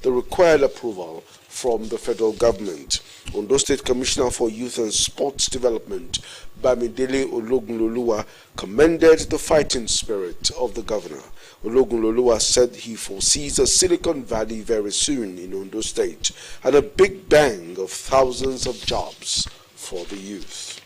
the required approval from the federal government. Ondo State Commissioner for Youth and Sports Development, Bamidele Ologunloluwa, commended the fighting spirit of the governor. Ologunloluwa said he foresees a Silicon Valley very soon in Ondo State and a big bang of thousands of jobs for the youth.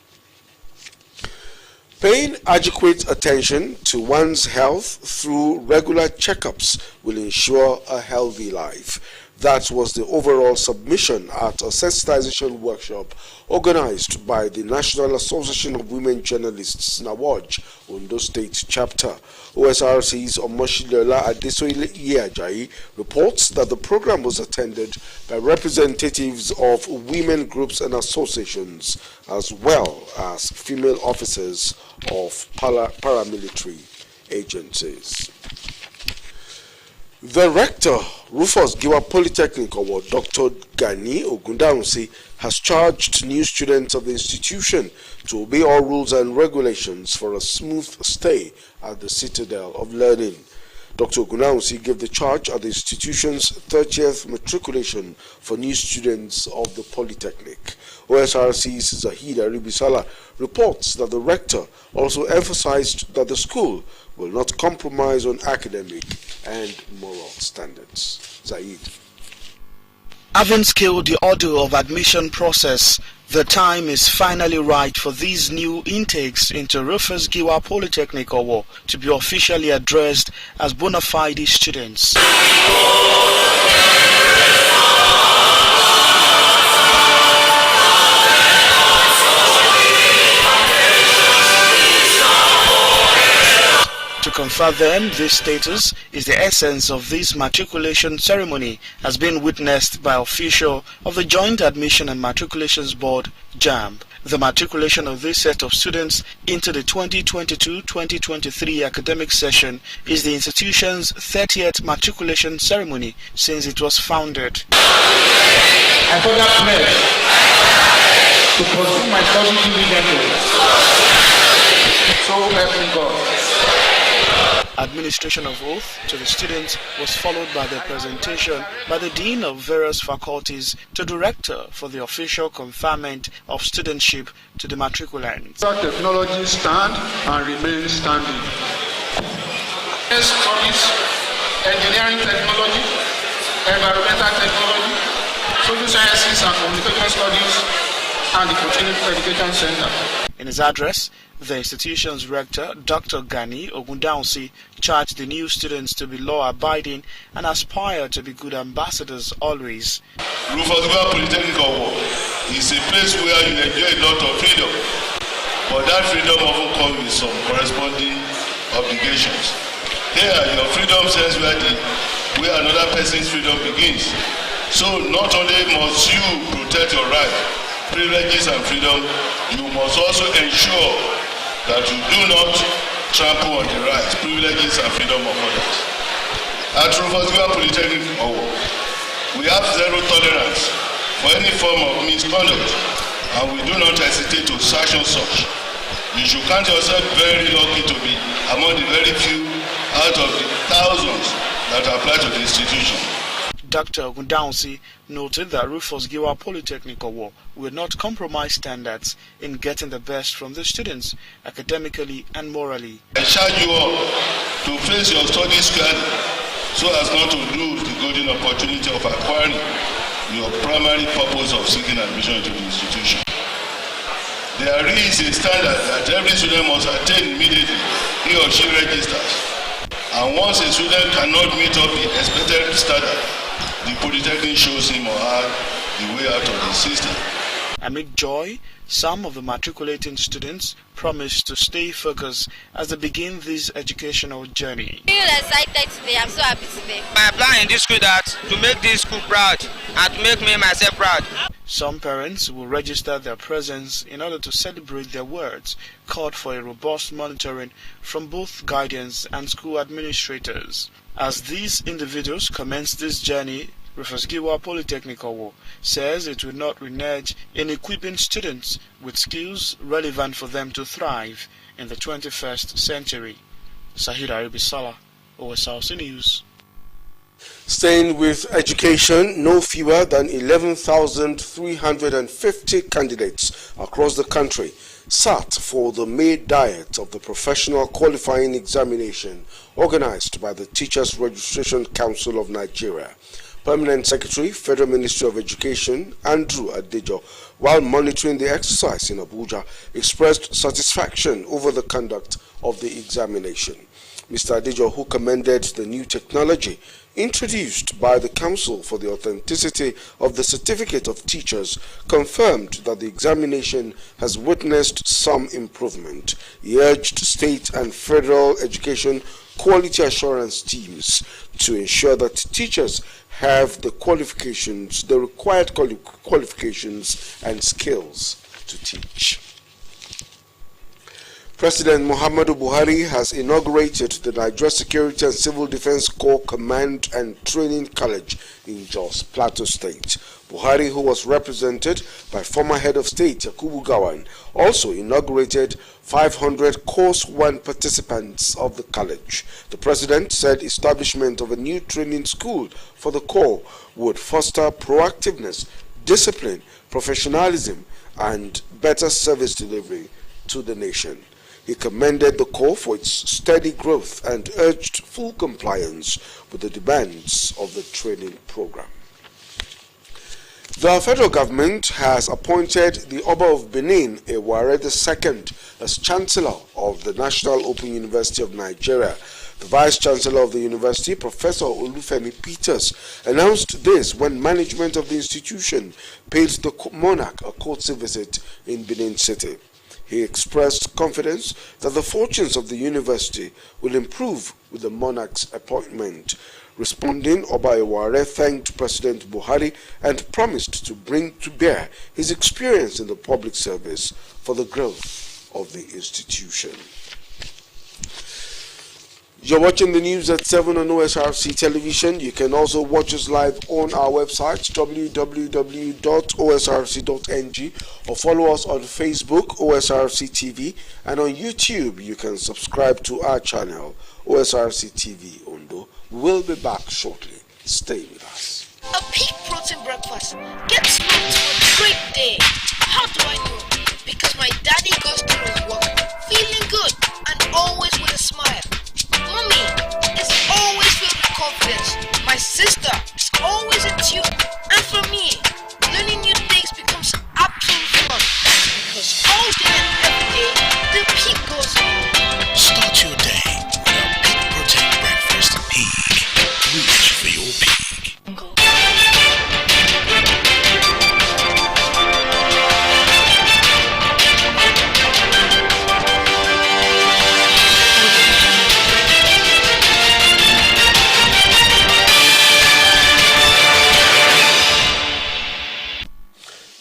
Paying adequate attention to one's health through regular checkups will ensure a healthy life. That was the overall submission at a sensitization workshop organized by the National Association of Women Journalists, NAWOJ, Ondo State Chapter. OSRC's Omoshilola Adesoile Ajayi reports that the program was attended by representatives of women groups and associations, as well as female officers of paramilitary agencies. The rector, Rufus Giwa Polytechnic Award, Dr. Gani Ogundaunsi, has charged new students of the institution to obey all rules and regulations for a smooth stay at the Citadel of Learning. Dr. Ogundaunsi gave the charge at the institution's 30th matriculation for new students of the Polytechnic. OSRC's Zahida Ribisala reports that the rector also emphasized that the school will not compromise on academic and moral standards. Zaid. Having scaled the order of admission process, the time is finally right for these new intakes into Rufus Giwa Polytechnic Award to be officially addressed as bona fide students. To confer them this status is the essence of this matriculation ceremony, has been witnessed by officials of the Joint Admission and Matriculations Board, JAMB. The matriculation of this set of students into the 2022-2023 academic session is the institution's 30th matriculation ceremony since it was founded. I further pledge to pursue my studies diligently. So help me God. Administration of oath to the students was followed by the presentation by the Dean of various faculties to Director for the official conferment of studentship to the matriculants. Technology stand and remain standing. Studies, engineering technology, environmental technology, social sciences and communication studies, and the Continuing Education Center. In his address, the institution's rector, Dr. Gani Ogundaunsi, charged the new students to be law-abiding and aspire to be good ambassadors always. Rufus Giwa Polytechnic Award is a place where you enjoy a lot of freedom, but that freedom often comes with some corresponding obligations. Here, your freedom says where another person's freedom begins. So not only must you protect your rights, privileges and freedom, you must also ensure that you do not trample on the rights, privileges and freedom of others. At Rufus Giwa Polytechnic Award, we have zero tolerance for any form of misconduct, and we do not hesitate to sanction such. You should count yourself very lucky to be among the very few out of the thousands that apply to the institution. Dr. Ogundaunsi noted that Rufus Giwa Polytechnic Award will not compromise standards in getting the best from the students, academically and morally. I charge you all to face your studies squarely so as not to lose the golden opportunity of acquiring your primary purpose of seeking admission to the institution. There is a standard that every student must attain immediately he or she registers. And once a student cannot meet up the expected standard, the Polytechnic shows him or her the way out of the system. Amid joy, some of the matriculating students promise to stay focused as they begin this educational journey. I feel excited today. I'm so happy today. I apply in this school to make this school proud and to make me myself proud. Some parents will register their presence in order to celebrate their words, called for a robust monitoring from both guardians and school administrators. As these individuals commence this journey, Rufus Giwa Polytechnic Award says it will not renege in equipping students with skills relevant for them to thrive in the 21st century. Sahira Ibisala, OSRC News. Staying with education, no fewer than 11,350 candidates across the country sat for the May Diet of the Professional Qualifying Examination organized by the Teachers Registration Council of Nigeria. Permanent Secretary, Federal Ministry of Education, Andrew Adejo, while monitoring the exercise in Abuja, expressed satisfaction over the conduct of the examination. Mr. Adejo, who commended the new technology introduced by the Council for the authenticity of the Certificate of Teachers, confirmed that the examination has witnessed some improvement. He urged state and federal education quality assurance teams to ensure that teachers have the qualifications, the required qualifications and skills to teach. President Muhammadu Buhari has inaugurated the Nigeria Security and Civil Defense Corps Command and Training College in Jos, Plateau State. Buhari, who was represented by former head of state Yakubu Gowon, also inaugurated 500 Course 1 participants of the college. The president said establishment of a new training school for the Corps would foster proactiveness, discipline, professionalism, and better service delivery to the nation. He commended the Corps for its steady growth and urged full compliance with the demands of the training program. The federal government has appointed the Oba of Benin, Eware II, as Chancellor of the National Open University of Nigeria. The Vice Chancellor of the university, Professor Olufemi Peters, announced this when management of the institution paid the monarch a courtesy visit in Benin City. He expressed confidence that the fortunes of the university will improve with the monarch's appointment. Responding, Oba Eware thanked President Buhari and promised to bring to bear his experience in the public service for the growth of the institution. You're watching the news at 7 on OSRC television. You can also watch us live on our website www.osrc.ng or follow us on Facebook, OSRC TV, and on YouTube you can subscribe to our channel, OSRC TV Ondo. We'll be back shortly. Stay with us. A peak protein breakfast gets me to a great day. How do I know? Because my daddy goes to his work feeling good and always with a smile. Mommy is always filled with confidence. My sister is always in tune. And for me, learning new things becomes absolute fun. Because all day and every day, the peak goes on. Start your day with a peak protein breakfast. Peak. Reach for your peak.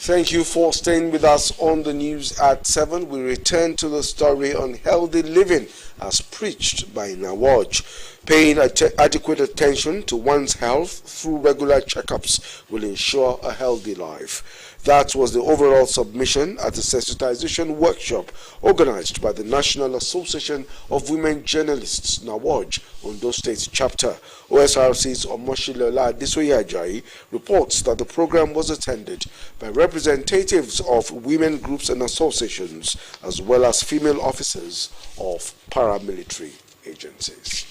Thank you for staying with us on the news at 7. We return to the story on healthy living as preached by Nawaj. Paying adequate attention to one's health through regular checkups will ensure a healthy life. That was the overall submission at the sensitization workshop organized by the National Association of Women Journalists, NAWAJ, Ondo State Chapter. OSRC's Omoshilola Disoyajayi reports that the program was attended by representatives of women groups and associations, as well as female officers of paramilitary agencies.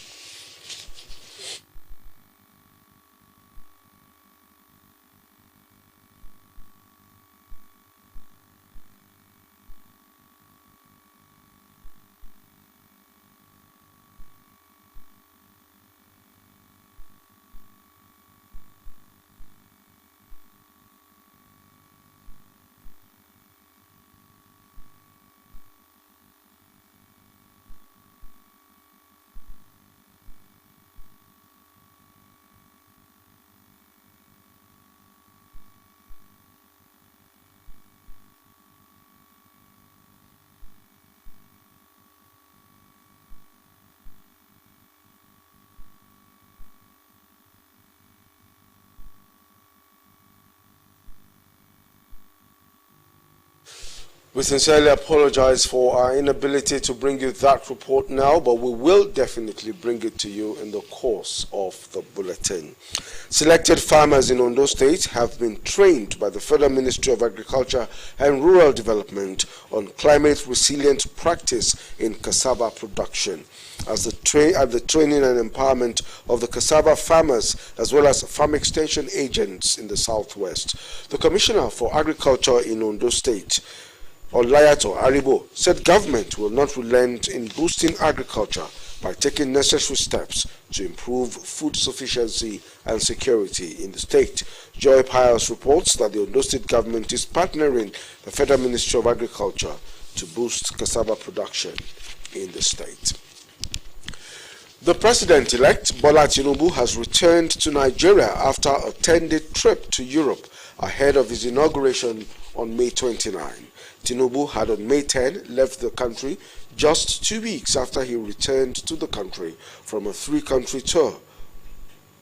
We sincerely apologize for our inability to bring you that report now, but we will definitely bring it to you in the course of the bulletin. Selected farmers in Ondo State have been trained by the Federal Ministry of Agriculture and Rural Development on climate resilient practice in cassava production. At the training and empowerment of the cassava farmers as well as farm extension agents in the southwest. The Commissioner for Agriculture in Ondo State, Olayato Aribo, said government will not relent in boosting agriculture by taking necessary steps to improve food sufficiency and security in the state. Joy Pius reports that the Ondo State government is partnering the Federal Ministry of Agriculture to boost cassava production in the state. The President-elect, Bola Tinubu, has returned to Nigeria after a 10-day trip to Europe ahead of his inauguration on May 29. Tinubu had on May 10 left the country just 2 weeks after he returned to the country from a 3-country tour,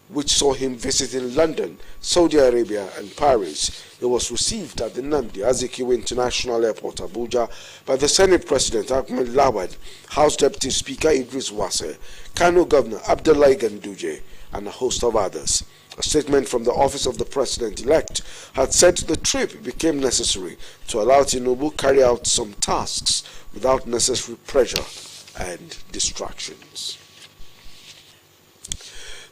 which saw him visiting London, Saudi Arabia and Paris. He was received at the Nnamdi Azikiwe International Airport, Abuja, by the Senate President Ahmed Lawal, House Deputy Speaker Idris Wase, Kano Governor Abdullahi Ganduje, and a host of others. A statement from the office of the President-elect had said the trip became necessary to allow Tinubu carry out some tasks without necessary pressure and distractions.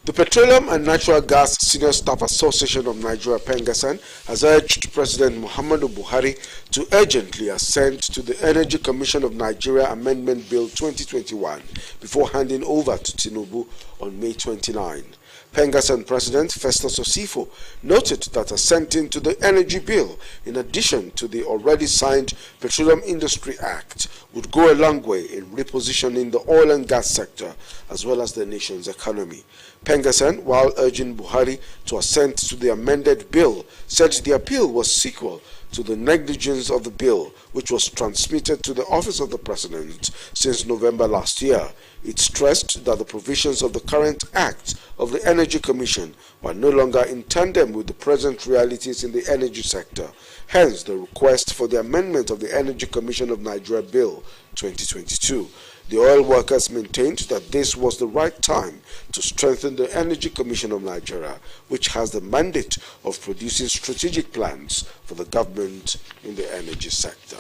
The Petroleum and Natural Gas Senior Staff Association of Nigeria, Pengasan, has urged President Muhammadu Buhari to urgently assent to the Energy Commission of Nigeria Amendment Bill 2021 before handing over to Tinubu on May 29. Pengasan President Festus Osifo noted that assenting to the energy bill, in addition to the already signed Petroleum Industry Act, would go a long way in repositioning the oil and gas sector as well as the nation's economy. Pengasan, while urging Buhari to assent to the amended bill, said the appeal was sequel to the negligence of the bill, which was transmitted to the Office of the President since November last year. It stressed that the provisions of the current Act of the Energy Commission were no longer in tandem with the present realities in the energy sector. Hence, the request for the amendment of the Energy Commission of Nigeria Bill 2022. The oil workers maintained that this was the right time to strengthen the Energy Commission of Nigeria, which has the mandate of producing strategic plans for the government in the energy sector.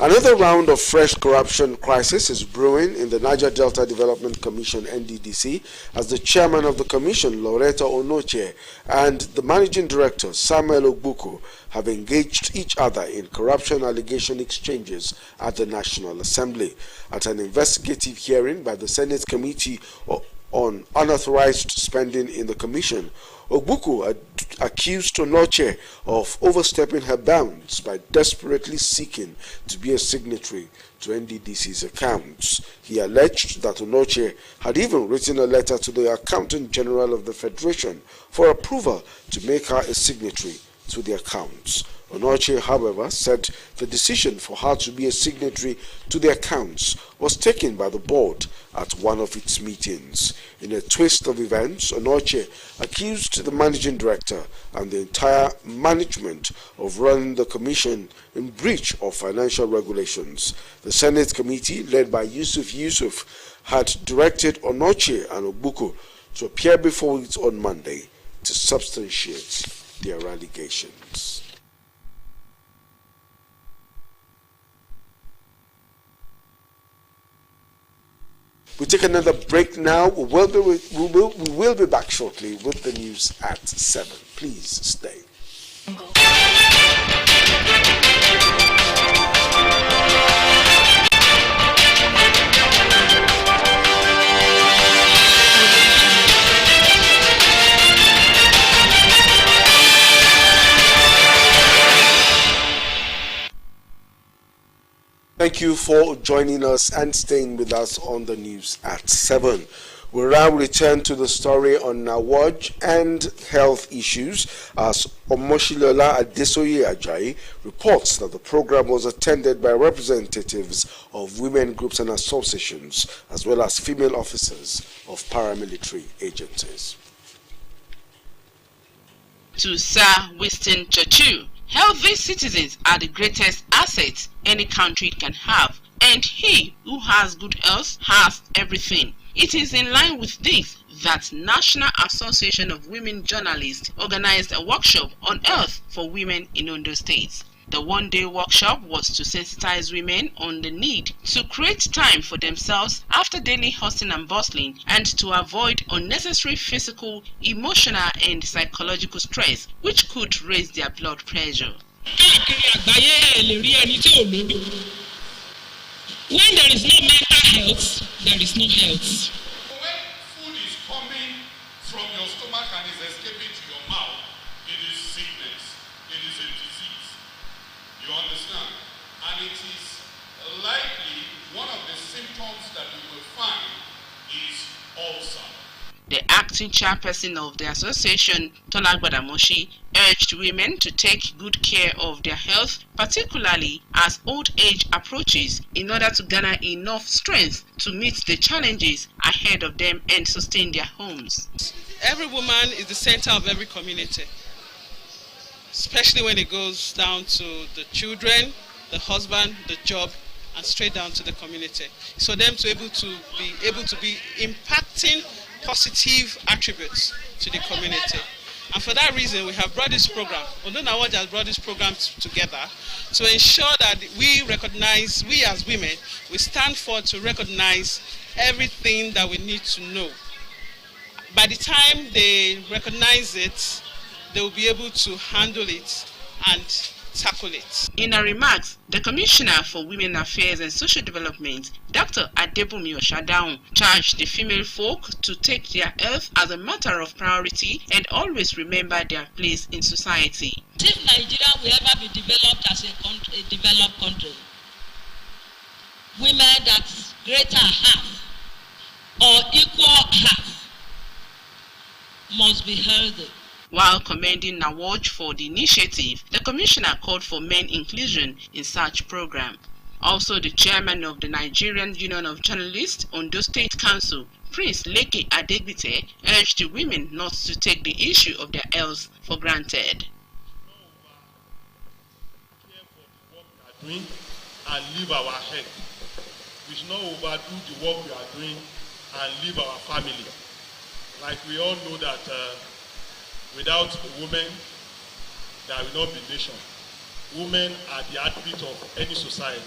Another round of fresh corruption crisis is brewing in the Niger Delta Development Commission (NDDC) as the chairman of the commission, Loretta Onoche, and the managing director, Samuel Ogbuku, have engaged each other in corruption allegation exchanges at the National Assembly. At an investigative hearing by the Senate Committee on Unauthorized Spending in the Commission, Ogbuku accused Onoche of overstepping her bounds by desperately seeking to be a signatory to NDDC's accounts. He alleged that Onoche had even written a letter to the Accountant General of the Federation for approval to make her a signatory to the accounts. Onoche, however, said the decision for her to be a signatory to the accounts was taken by the board at one of its meetings. In a twist of events, Onoche accused the managing director and the entire management of running the commission in breach of financial regulations. The Senate committee, led by Yusuf, had directed Onoche and Ogbuku to appear before it on Monday to substantiate their allegations. We take another break now. We will be back shortly with the news at 7. Please stay. Thank you for joining us and staying with us on the news at 7. We'll now return to the story on Nawaj and health issues as Omoshilola Adesoye Ajayi reports that the program was attended by representatives of women groups and associations as well as female officers of paramilitary agencies. To Sir Winston Churchill, Healthy citizens are the greatest asset any country can have, and he who has good health has everything. It is in line with this that National Association of Women Journalists organized a workshop on health for women in Ondo State. The one-day workshop was to sensitize women on the need to create time for themselves after daily hustling and bustling, and to avoid unnecessary physical, emotional and psychological stress which could raise their blood pressure. When there is no mental health, there is no health. When food is coming from your stomach and is escaping to your mouth, it is sickness, it is a disease. You understand? And it is likely one of the symptoms that you will find is ulcer. The acting chairperson of the association, Tola Gbadamoshi, urged women to take good care of their health, particularly as old age approaches, in order to garner enough strength to meet the challenges ahead of them and sustain their homes. Every woman is the center of every community, especially when it goes down to the children, the husband, the job, and straight down to the community. So for them to be able to be impacting positive attributes to the community. And for that reason, we have brought this program, although Nawaj has brought this program together to ensure that we recognize, we as women, we stand for to recognize everything that we need to know. By the time they recognize it, they will be able to handle it and tackle it. In her remarks, the Commissioner for Women Affairs and Social Development, Dr. Adebumi Oshadaun, charged the female folk to take their health as a matter of priority and always remember their place in society. If Nigeria will ever be developed as a developed country, women that greater half or equal half must be healthy. While commending Nawaj for the initiative, the Commissioner called for men inclusion in such program. Also, the chairman of the Nigerian Union of Journalists, Ondo State Council, Prince Leke Adegbite, urged the women not to take the issue of their health for granted. And leave our health. We should not overdo the work we are doing and leave our family. Like we all know that without women, there will not be nation. Women are the heartbeat of any society.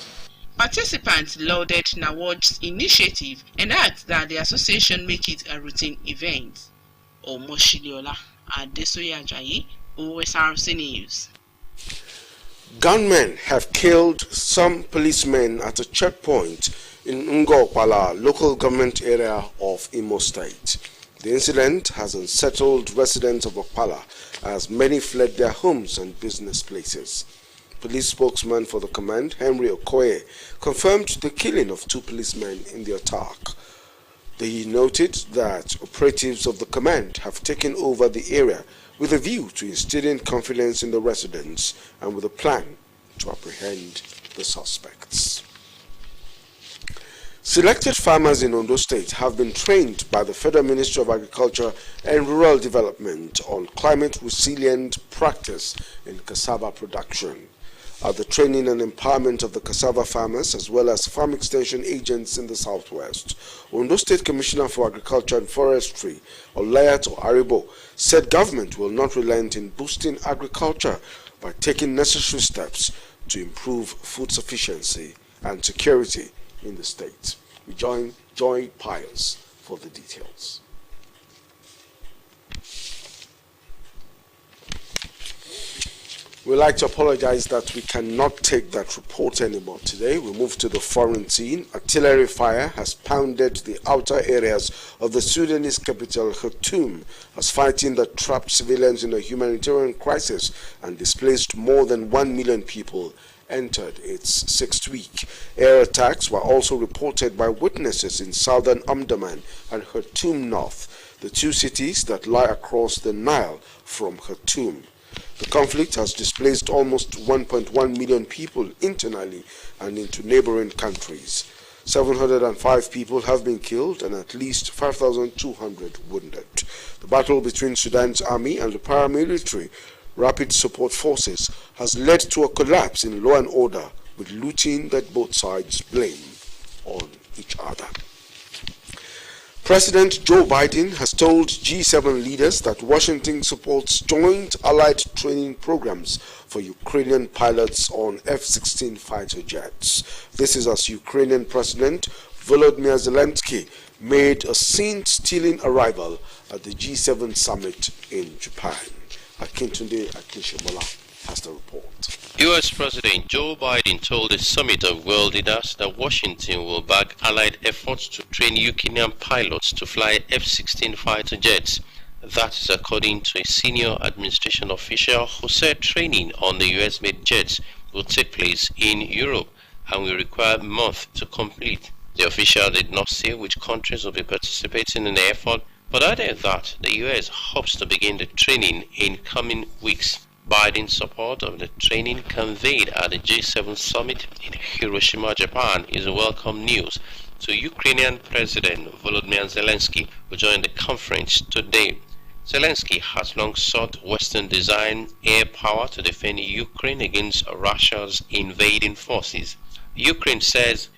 Participants lauded Nawaj's initiative and asked that the association make it a routine event. Omoshiliola Adesoye Ajayi, Osrc News. Gunmen have killed some policemen at a checkpoint in Ngopala, local government area of Imo State. The incident has unsettled residents of Okpala as many fled their homes and business places. Police spokesman for the command, Henry Okoye, confirmed the killing of 2 policemen in the attack. He noted that operatives of the command have taken over the area with a view to instilling confidence in the residents and with a plan to apprehend the suspects. Selected farmers in Ondo State have been trained by the Federal Ministry of Agriculture and Rural Development on climate-resilient practice in cassava production. The training and empowerment of the cassava farmers as well as farm extension agents in the southwest, Ondo State Commissioner for Agriculture and Forestry, Olayato Aribo, said government will not relent in boosting agriculture by taking necessary steps to improve food sufficiency and security in the state. We join Joy Pius for the details. We'd like to apologize that we cannot take that report anymore today. We move to the foreign scene. Artillery fire has pounded the outer areas of the Sudanese capital, Khartoum, as fighting that trapped civilians in a humanitarian crisis and displaced more than 1 million people entered its 6th week. Air attacks were also reported by witnesses in southern Omdurman and Khartoum North, the 2 cities that lie across the Nile from Khartoum. The conflict has displaced almost 1.1 million people internally and into neighboring countries. 705 people have been killed and at least 5,200 wounded. The battle between Sudan's army and the paramilitary Rapid Support Forces has led to a collapse in law and order, with looting that both sides blame on each other. President Joe Biden has told G7 leaders that Washington supports joint allied training programs for Ukrainian pilots on F-16 fighter jets. This is as Ukrainian President Volodymyr Zelensky made a scene-stealing arrival at the G7 summit in Japan. Akintunde Akinshomola has the report. U.S. President Joe Biden told the summit of world leaders that Washington will back allied efforts to train Ukrainian pilots to fly F-16 fighter jets. That is according to a senior administration official who said training on the U.S.-made jets will take place in Europe and will require a month to complete. The official did not say which countries will be participating in the effort, but added that the U.S. hopes to begin the training in coming weeks. Biden's support of the training conveyed at the G7 summit in Hiroshima, Japan is welcome news to Ukrainian President Volodymyr Zelensky, who joined the conference today. Zelensky has long sought Western-designed air power to defend Ukraine against Russia's invading forces. Ukraine says